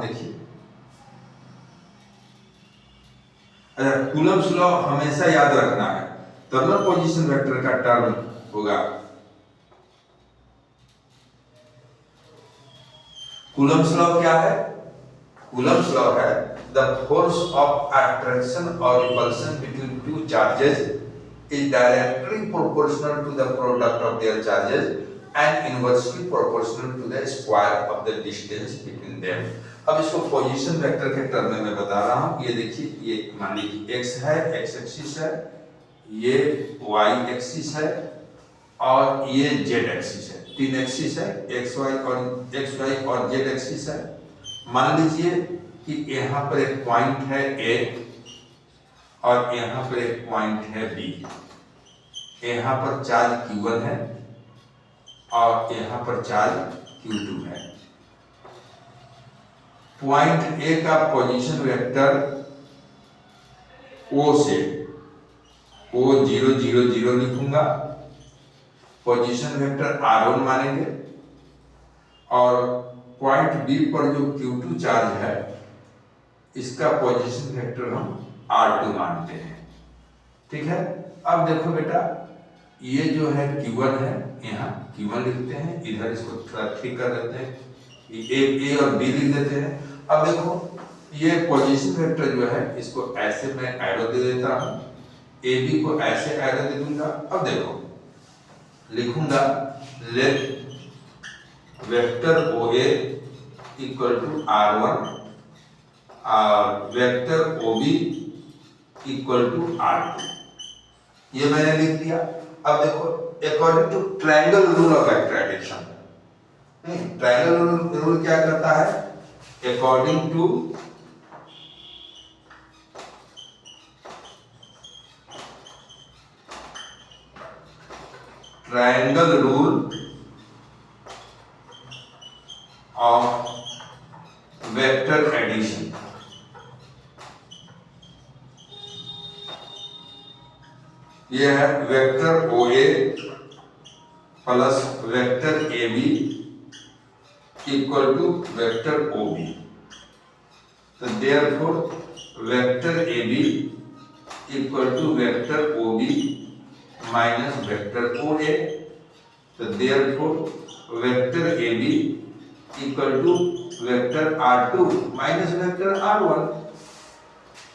देखिए, अच्छा Coulomb's law हमेशा याद रखना है, तब ना पोजीशन वेक्टर का टर्म होगा। कूलम्ब्स लॉ क्या है? कूलम्ब्स लॉ है द फोर्स ऑफ अट्रैक्शन और repulsion between two charges is directly proportional to the product of their charges and inversely proportional to the square of the distance between them. अब इसको position vector के term में मैं बता रहा हूं। ये देखिए, ये मान लीजिए x है, x एक्सिस है, ये y एक्सिस है और ये z एक्सिस है। तीन एक्सिस है, x y और z एक्सिस है। मान लीजिए कि यहाँ पर एक पॉइंट है A और यहाँ पर एक पॉइंट है B। यहाँ पर चार्ज Q1 है और यहाँ पर चार्ज Q2 है। पॉइंट ए का पोजीशन वेक्टर O से O0 0 0 लिखूंगा, पोजीशन वेक्टर R1 मानेंगे, और पॉइंट बी पर जो Q2 चार्ज है इसका पोजीशन वेक्टर हम R2 मानते हैं। ठीक है, अब देखो बेटा, ये जो है Q1 है, यहाँ Q1 लिखते हैं, इधर इसको थोड़ा ठीक कर देते हैं, ए और बी लिख देते हैं। अब देखो, ये पोजीशन वेक्टर जो है इसको ऐसे मैं एरो दे देता हूँ, ए बी को ऐसे एरो दे दूंगा। अब देखो लिखूंगा, let vector OA equal to R1 और vector OB equal to R2। ये मैंने लिख दिया। अब देखो, according to triangle rule of vector addition, triangle rule क्या करता है? According to triangle rule of vector addition, यह है vector OA plus vector AB equal to vector OB। तो therefore vector AB equal to vector OB minus vector OA। तो therefore vector AB equal to vector R2 minus vector R1।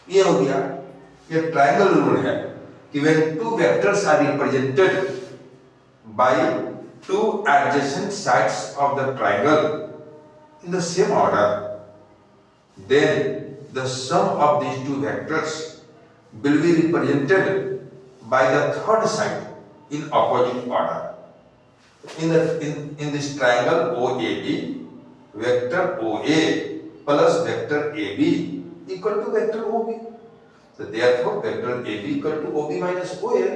ये हो गया। ये triangle rule है कि when two vectors are represented by two adjacent sides of the triangle in the same order, then the sum of these two vectors will be represented by the third side in opposite order. In this triangle OAB, vector OA plus vector AB equal to vector OB. So therefore vector AB equal to OB minus OA।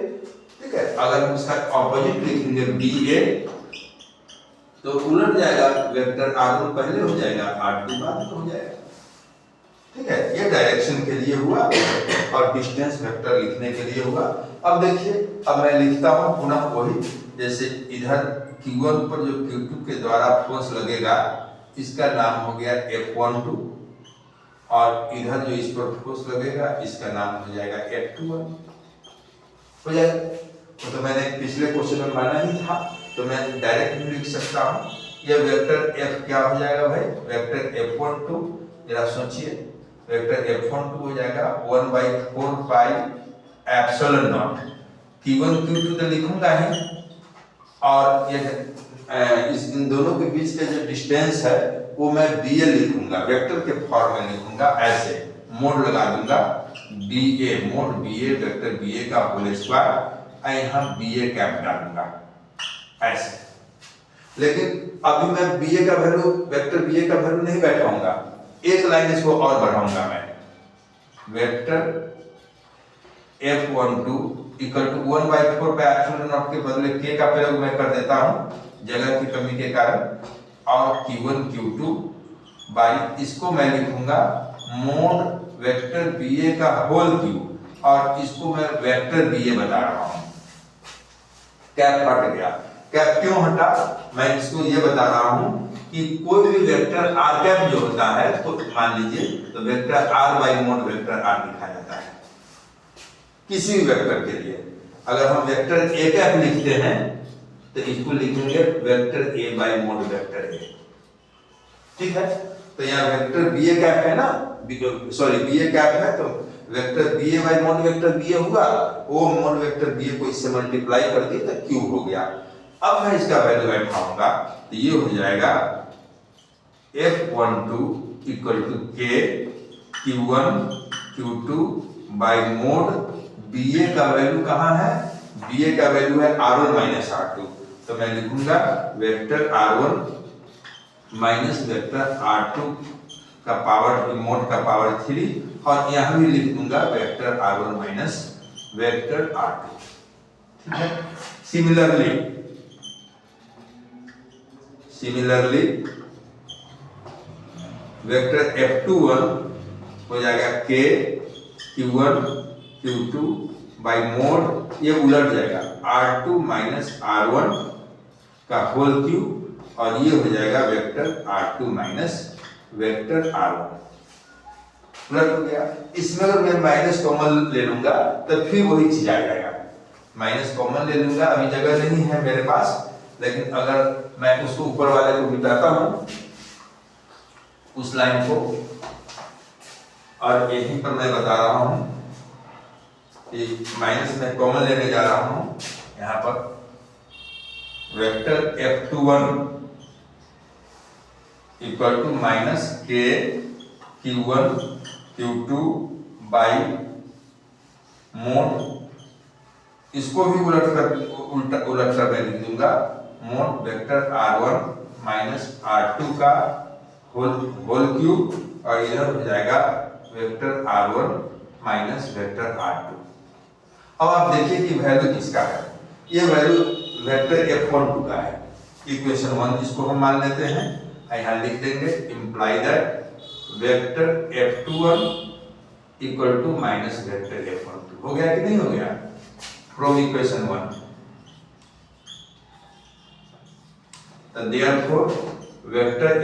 ठीक है, अगर हम इसका opposite लिखेंगे BA तो उलट जाएगा, vector R1 पहले हो जाएगा, R2 बाद में हो जाएगा। ठीक है, ये डायरेक्शन के लिए हुआ और डिस्टेंस वेक्टर लिखने के लिए हुआ। अब देखिए, अब मैं लिखता हूँ पुनः वही, जैसे इधर Q1 पर जो Q2 के द्वारा फोर्स लगेगा इसका नाम हो गया F12, और इधर जो इस पर फोर्स लगेगा इसका नाम हो जाएगा F21। हो जाएगा। तो मैंने पिछले क्वेश्चन में माना ही था, तो मैं डायरेक्ट भी लिख सकता हूँ। ये वेक्टर F क्या हो जाएगा भाई? वेक्टर F12, जरा सोचिए, वेक्टर F12 हो जाएगा 1/4 pi epsilon not. Q1 Q2 तो लिखूंगा ही, और ये इन दोनों के बीच का जो डिस्टेंस है वो मैं BA लिखूंगा, वेक्टर के फॉर्म में लिखूंगा, ऐसे मोड लगा दूंगा, BA mode BA vector BA का होल स्क्वायर, यहाँ BA कैप डालूंगा ऐसे। लेकिन अभी मैं BA का वैल्यू, वेक्टर BA का वैल्यू नहीं बैठाऊंगा, एक लाइन इसको और बढ़ाऊंगा मैं, वेक्टर F12 इक्वल टू 1/4 पे एप्सिलॉन नॉट के बदले K का प्रयोग मैं कर देता हूं जगह की कमी के कारण, और Q1 Q2 बाई, इसको मैं लिखूंगा मोड वेक्टर BA का होल क्यूब, और इसको मैं वेक्टर BA बता रहा हूं। कैप हट गया। कैप क्यों हटा? मैं इसको ये बता रहा हूं कि कोई भी वेक्टर r कैप जो होता है तो मान लीजिए तो vector r by mod vector r लिखा जाता है किसी भी वेक्टर के लिए। अगर हम वेक्टर a कैप लिखते हैं तो इसको लिखेंगे vector a by mod vector a, ठीक है। तो यहाँ वेक्टर ba कैप है ना, सॉरी ba कैप है तो vector ba by mod vector ba हुआ, वो मोड वेक्टर ba को इससे मल्टीप्लाई कर दिए तो q हो गया। अब मैं इसका वैल्यू बैठाऊंगा तो ये हो जाएगा F12 equal to k q1 q2 by mod ba का वैल्यू कहाँ है, ba का वैल्यू है r1 माइनस r2, तो मैं लिखूंगा vector r1 minus vector r2 का पावर मोड का पावर 3 और यहाँ भी लिख दूंगा vector r1 minus vector r2, ठीक है। सिमिलरली वेक्टर F21 हो जाएगा k q1 q2 by mode, ये उलट जाएगा r2 माइनस r1 का होल क्यूब और ये हो जाएगा vector r2 minus vector r1, उलट हो गया। इसमें अगर मैं माइनस कॉमन ले लूंगा तो फिर वही चीज आ जाएगा, माइनस कॉमन ले लूंगा, अभी जगह नहीं है मेरे पास, लेकिन अगर मैं उसको ऊपर वाले को मिटाता हूं उस लाइन को, और यहीं पर मैं बता रहा हूं कि माइनस में कॉमन लेने जा रहा हूं, यहां पर vector F21 equal to minus k q1 q2 by mod, इसको भी उलट कर मैं लिख दूंगा mod vector r1 minus r2 का होल क्यूब और इधर हो जाएगा vector r1 minus vector r2। अब आप देखिए कि वैल्यू किसका है, ये वैल्यू वेक्टर F12 का है, इक्वेशन 1 इसको हम मान लेते हैं, यहाँ लिख देंगे imply that vector F21 equal to minus vector F12। हो गया कि नहीं हो गया फ्रॉम इक्वेशन 1। तो देयरफॉर वेक्टर